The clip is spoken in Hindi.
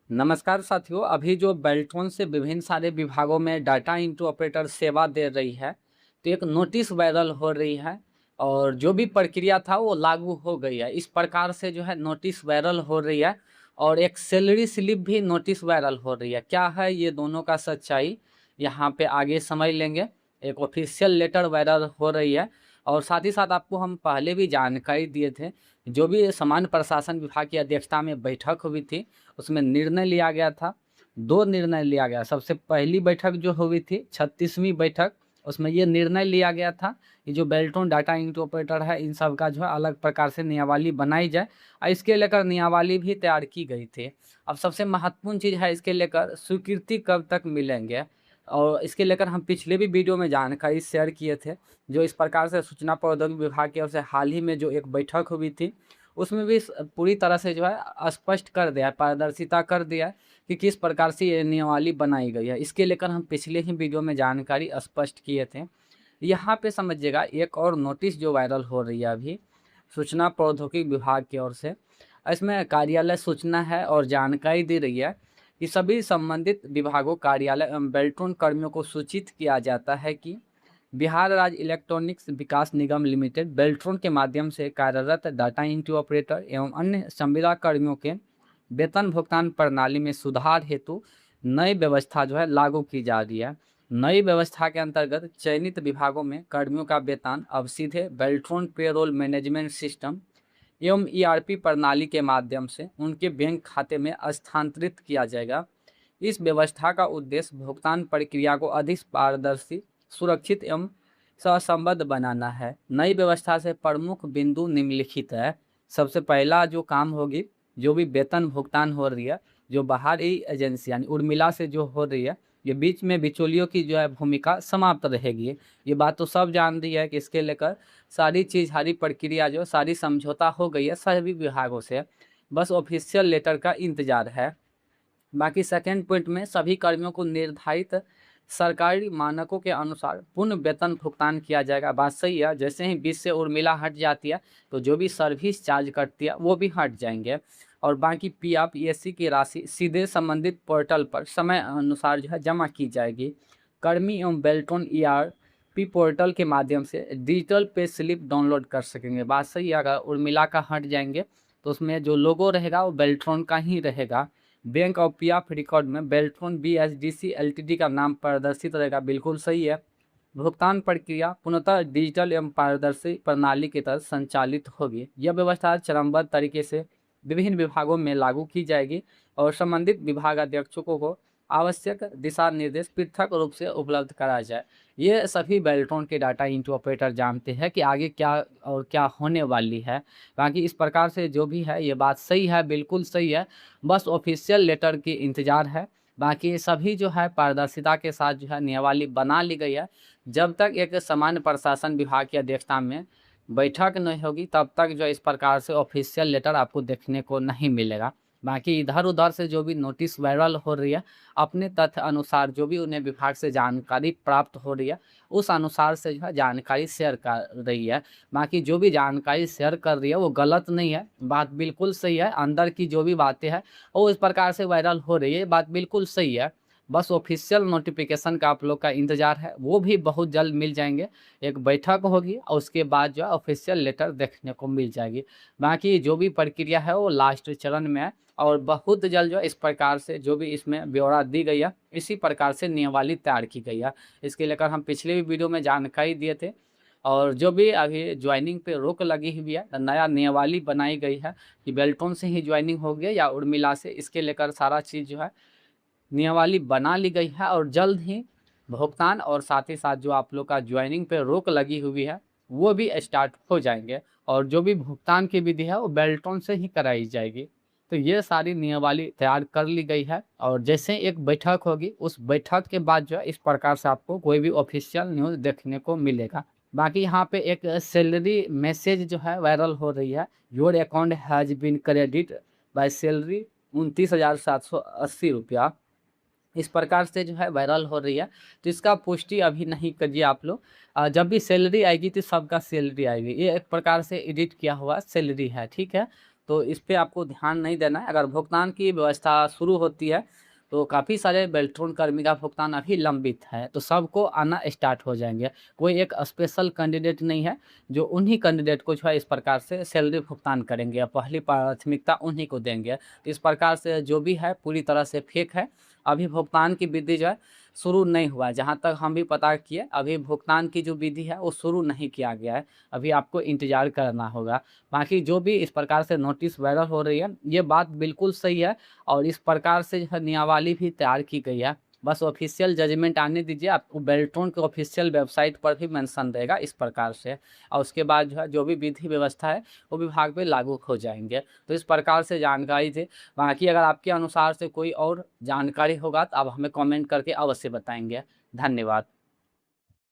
नमस्कार साथियों, अभी जो बेल्ट्रॉन से विभिन्न सारे विभागों में डाटा इंट्री ऑपरेटर सेवा दे रही है, तो एक नोटिस वायरल हो रही है और जो भी प्रक्रिया था वो लागू हो गई है। इस प्रकार से जो है नोटिस वायरल हो रही है और एक सैलरी स्लिप भी नोटिस वायरल हो रही है। क्या है ये दोनों का सच्चाई, यहाँ पे आगे समझ लेंगे। एक ऑफिशियल लेटर वायरल हो रही है और साथ ही साथ आपको हम पहले भी जानकारी दिए थे। जो भी सामान्य प्रशासन विभाग की अध्यक्षता में बैठक हुई थी, उसमें निर्णय लिया गया था। 2 निर्णय लिया गया। सबसे पहली बैठक जो हुई थी 36वीं बैठक, उसमें ये निर्णय लिया गया था कि जो बेल्ट्रॉन डाटा इंट्री ऑपरेटर है, इन सब का जो है अलग प्रकार से नियमावली बनाई जाए और इसके लेकर नियमावली भी तैयार की गई थी। अब सबसे महत्वपूर्ण चीज़ है, इसके लेकर स्वीकृति कब तक मिलेंगे और इसके लेकर हम पिछले भी वीडियो में जानकारी शेयर किए थे। जो इस प्रकार से सूचना प्रौद्योगिकी विभाग की ओर से हाल ही में जो एक बैठक हुई थी, उसमें भी पूरी तरह से जो है स्पष्ट कर दिया है, पारदर्शिता कर दिया है कि किस प्रकार से ये नियमावली बनाई गई है। इसके लेकर हम पिछले ही वीडियो में जानकारी स्पष्ट किए थे। यहाँ पे समझिएगा, एक और नोटिस जो वायरल हो रही है अभी सूचना प्रौद्योगिकी विभाग की ओर से, इसमें कार्यालय सूचना है और जानकारी दे रही है कि सभी संबंधित विभागों, कार्यालय एवं बेल्ट्रॉन कर्मियों को सूचित किया जाता है कि बिहार राज्य इलेक्ट्रॉनिक्स विकास निगम लिमिटेड बेल्ट्रॉन के माध्यम से कार्यरत डाटा एंट्री ऑपरेटर एवं अन्य संविदा कर्मियों के वेतन भुगतान प्रणाली में सुधार हेतु नई व्यवस्था जो है लागू की जा रही है। नई व्यवस्था के अंतर्गत चयनित विभागों में कर्मियों का वेतन अब सीधे बेल्ट्रॉन पेरोल मैनेजमेंट सिस्टम एवं ईआरपी प्रणाली के माध्यम से उनके बैंक खाते में स्थानांतरित किया जाएगा। इस व्यवस्था का उद्देश्य भुगतान प्रक्रिया को अधिक पारदर्शी, सुरक्षित एवं सहसंबद्ध बनाना है। नई व्यवस्था से प्रमुख बिंदु निम्नलिखित है। सबसे पहला जो काम होगी, जो भी वेतन भुगतान हो रही है, जो बाहरी एजेंसी यानी उर्मिला से जो हो रही है, ये बीच में बिचौलियों की जो है भूमिका समाप्त रहेगी। ये बात तो सब जान रही है कि इसके लेकर सारी चीज़, सारी प्रक्रिया जो सारी समझौता हो गई है सभी विभागों से, बस ऑफिशियल लेटर का इंतजार है। बाकी सेकेंड पॉइंट में सभी कर्मियों को निर्धारित सरकारी मानकों के अनुसार पूर्ण वेतन भुगतान किया जाएगा। बात सही है। जैसे ही बीच से उर्मिला हट जाती है तो जो भी सर्विस चार्ज करती है वो भी हट जाएंगे और बाकी पीएफ पीएससी की राशि सीधे संबंधित पोर्टल पर समय अनुसार जो है जमा की जाएगी। कर्मी एवं बेल्ट्रॉन ईआरपी पोर्टल के माध्यम से डिजिटल पे स्लिप डाउनलोड कर सकेंगे। बात सही है। अगर उर्मिला का हट जाएंगे तो उसमें जो लोगो रहेगा वो बेल्ट्रॉन का ही रहेगा। बैंक ऑफ पीएफ रिकॉर्ड में बेल्ट्रॉन बीएसडीसी एलटीडी का नाम प्रदर्शित रहेगा। बिल्कुल सही है। भुगतान प्रक्रिया पुनः डिजिटल एवं पारदर्शी प्रणाली की तरह संचालित होगी। यह व्यवस्था चरणबद्ध तरीके से विभिन्न विभागों में लागू की जाएगी और संबंधित विभागाध्यक्षों को आवश्यक दिशा निर्देश पृथक रूप से उपलब्ध कराया जाए। ये सभी बेल्ट्रॉन के डाटा इंट्री ऑपरेटर जानते हैं कि आगे क्या और क्या होने वाली है। बाकी इस प्रकार से जो भी है ये बात सही है, बिल्कुल सही है। बस ऑफिशियल लेटर की इंतज़ार है। बाकी सभी जो है पारदर्शिता के साथ जो है नियमावली बना ली गई है। जब तक एक सामान्य प्रशासन विभाग की अध्यक्षता में बैठक नहीं होगी तब तक जो इस प्रकार से ऑफिशियल लेटर आपको देखने को नहीं मिलेगा। बाकी इधर उधर से जो भी नोटिस वायरल हो रही है, अपने तथ्य अनुसार जो भी उन्हें विभाग से जानकारी प्राप्त हो रही है उस अनुसार से जो है जानकारी शेयर कर रही है। बाकी जो भी जानकारी शेयर कर रही है वो गलत नहीं है, बात बिल्कुल सही है। अंदर की जो भी बातें हैं वो इस प्रकार से वायरल हो रही है, बात बिल्कुल सही है। बस ऑफिशियल नोटिफिकेशन का आप लोग का इंतज़ार है, वो भी बहुत जल्द मिल जाएंगे। एक बैठक होगी और उसके बाद जो है ऑफिशियल लेटर देखने को मिल जाएगी। बाकी जो भी प्रक्रिया है वो लास्ट चरण में है और बहुत जल्द जो है इस प्रकार से जो भी इसमें ब्यौरा दी गई है, इसी प्रकार से नियमावली तैयार की गई है। इसके लेकर हम पिछले भी वीडियो में जानकारी दिए थे। और जो भी अभी ज्वाइनिंग पे रोक लगी हुई है, नया नियमावली बनाई गई है कि बेल्ट्रॉन से ही ज्वाइनिंग होगी या उर्मिला से, इसके लेकर सारा चीज़ जो है नियमावली बना ली गई है और जल्द ही भुगतान और साथ ही साथ जो आप लोग का ज्वाइनिंग पे रोक लगी हुई है वो भी स्टार्ट हो जाएंगे और जो भी भुगतान की विधि है वो बेल्ट्रॉन से ही कराई जाएगी। तो ये सारी नियमावली तैयार कर ली गई है और जैसे एक बैठक होगी उस बैठक के बाद जो है इस प्रकार से आपको कोई भी ऑफिशियल न्यूज़ देखने को मिलेगा। बाकी यहाँ पे एक सैलरी मैसेज जो है वायरल हो रही है। Your account has been credit by salary 29,780 रुपया, इस प्रकार से जो है वायरल हो रही है। तो इसका पुष्टि अभी नहीं करिए आप लोग। जब भी सैलरी आएगी तो सबका सैलरी आएगी। ये एक प्रकार से एडिट किया हुआ सैलरी है, ठीक है। तो इस पे आपको ध्यान नहीं देना है। अगर भुगतान की व्यवस्था शुरू होती है तो काफ़ी सारे बेल्ट्रॉन कर्मी का भुगतान अभी लंबित है, तो सबको आना स्टार्ट हो जाएंगे। कोई एक स्पेशल कैंडिडेट नहीं है, जो उन्हीं कैंडिडेट को जो है इस प्रकार से सैलरी भुगतान करेंगे, पहली प्राथमिकता उन्हीं को देंगे। तो इस प्रकार से जो भी है पूरी तरह से फेक है। अभी भुगतान की विधि जो है शुरू नहीं हुआ है, जहाँ तक हम भी पता किए अभी भुगतान की जो विधि है वो शुरू नहीं किया गया है। अभी आपको इंतज़ार करना होगा। बाकी जो भी इस प्रकार से नोटिस वायरल हो रही है, ये बात बिल्कुल सही है और इस प्रकार से जो है नियमावली भी तैयार की गई है। बस ऑफिशियल जजमेंट आने दीजिए, आपको बेल्ट्रॉन के ऑफिशियल वेबसाइट पर भी मेंशन रहेगा इस प्रकार से, और उसके बाद जो है जो भी विधि व्यवस्था है वो विभाग में लागू हो जाएंगे। तो इस प्रकार से जानकारी थी। बाकी अगर आपके अनुसार से कोई और जानकारी होगा तो आप हमें कमेंट करके अवश्य बताएंगे। धन्यवाद।